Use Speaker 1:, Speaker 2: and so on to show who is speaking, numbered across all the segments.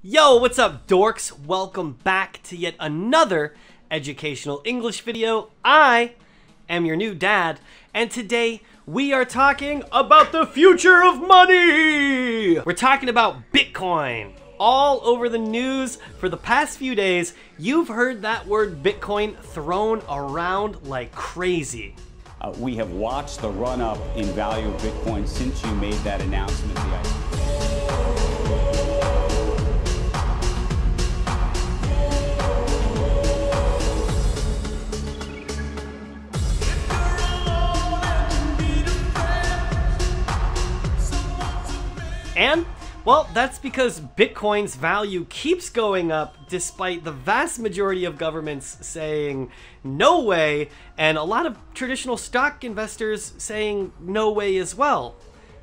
Speaker 1: Yo, what's up, dorks? Welcome back to yet another educational English video. I am your new dad, and today we are talking about the future of money! We're talking about Bitcoin. All over the news for the past few days, you've heard that word Bitcoin thrown around like crazy.
Speaker 2: We have watched the run-up in value of Bitcoin since you made that announcement.
Speaker 1: And, well, that's because Bitcoin's value keeps going up despite the vast majority of governments saying no way, and a lot of traditional stock investors saying no way as well.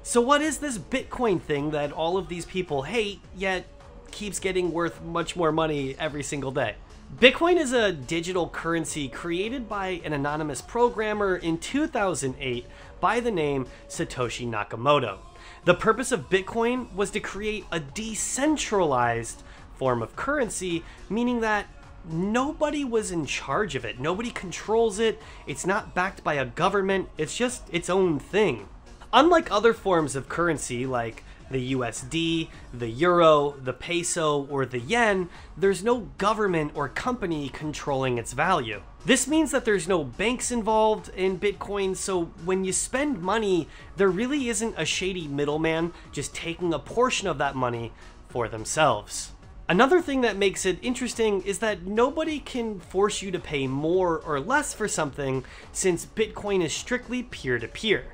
Speaker 1: So what is this Bitcoin thing that all of these people hate, yet keeps getting worth much more money every single day? Bitcoin is a digital currency created by an anonymous programmer in 2008 by the name Satoshi Nakamoto. The purpose of Bitcoin was to create a decentralized form of currency, meaning that nobody was in charge of it. Nobody controls it. It's not backed by a government. It's just its own thing. Unlike other forms of currency like the USD, the euro, the peso, or the yen, there's no government or company controlling its value. This means that there's no banks involved in Bitcoin, so when you spend money, there really isn't a shady middleman just taking a portion of that money for themselves. Another thing that makes it interesting is that nobody can force you to pay more or less for something, since Bitcoin is strictly peer-to-peer.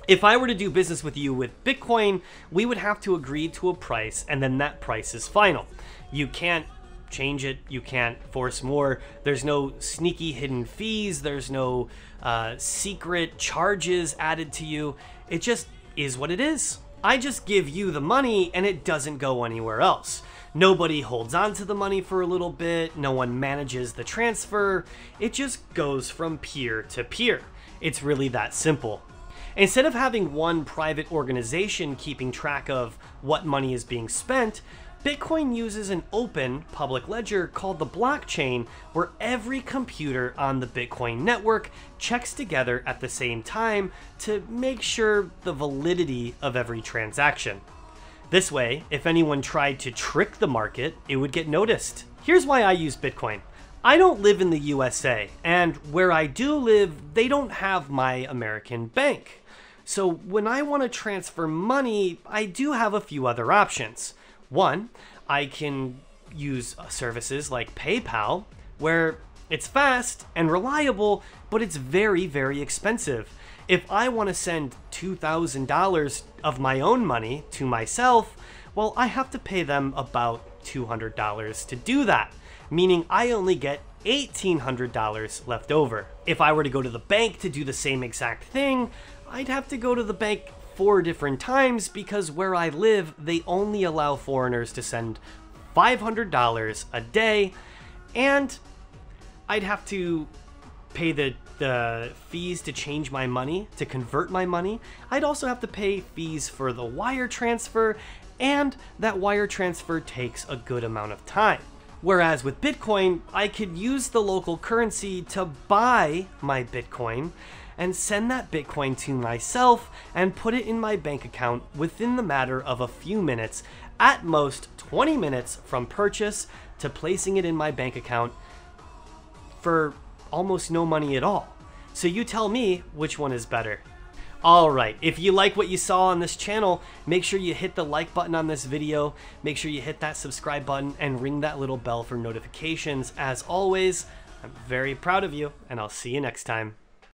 Speaker 1: If I were to do business with you with Bitcoin, we would have to agree to a price, and then that price is final. You can't change it, you can't force more, there's no sneaky hidden fees, there's no secret charges added to you. It just is what it is. I just give you the money and it doesn't go anywhere else. Nobody holds on to the money for a little bit, no one manages the transfer, it just goes from peer to peer. It's really that simple. Instead of having one private organization keeping track of what money is being spent, Bitcoin uses an open public ledger called the blockchain, where every computer on the Bitcoin network checks together at the same time to make sure the validity of every transaction. This way, if anyone tried to trick the market, it would get noticed. Here's why I use Bitcoin. I don't live in the USA, and where I do live, they don't have my American bank. So when I want to transfer money, I do have a few other options. One, I can use services like PayPal, where it's fast and reliable, but it's very, very expensive. If I want to send $2,000 of my own money to myself, well, I have to pay them about $200 to do that, meaning I only get $1,800 left over. If I were to go to the bank to do the same exact thing, I'd have to go to the bank 4 different times because where I live, they only allow foreigners to send $500 a day, and I'd have to pay the fees to change my money, to convert my money. I'd also have to pay fees for the wire transfer, and that wire transfer takes a good amount of time. Whereas with Bitcoin, I could use the local currency to buy my Bitcoin and send that Bitcoin to myself and put it in my bank account within the matter of a few minutes, at most 20 minutes from purchase to placing it in my bank account for almost no money at all. So you tell me which one is better. Alright, if you like what you saw on this channel, make sure you hit the like button on this video, make sure you hit that subscribe button, and ring that little bell for notifications. As always, I'm very proud of you, and I'll see you next time.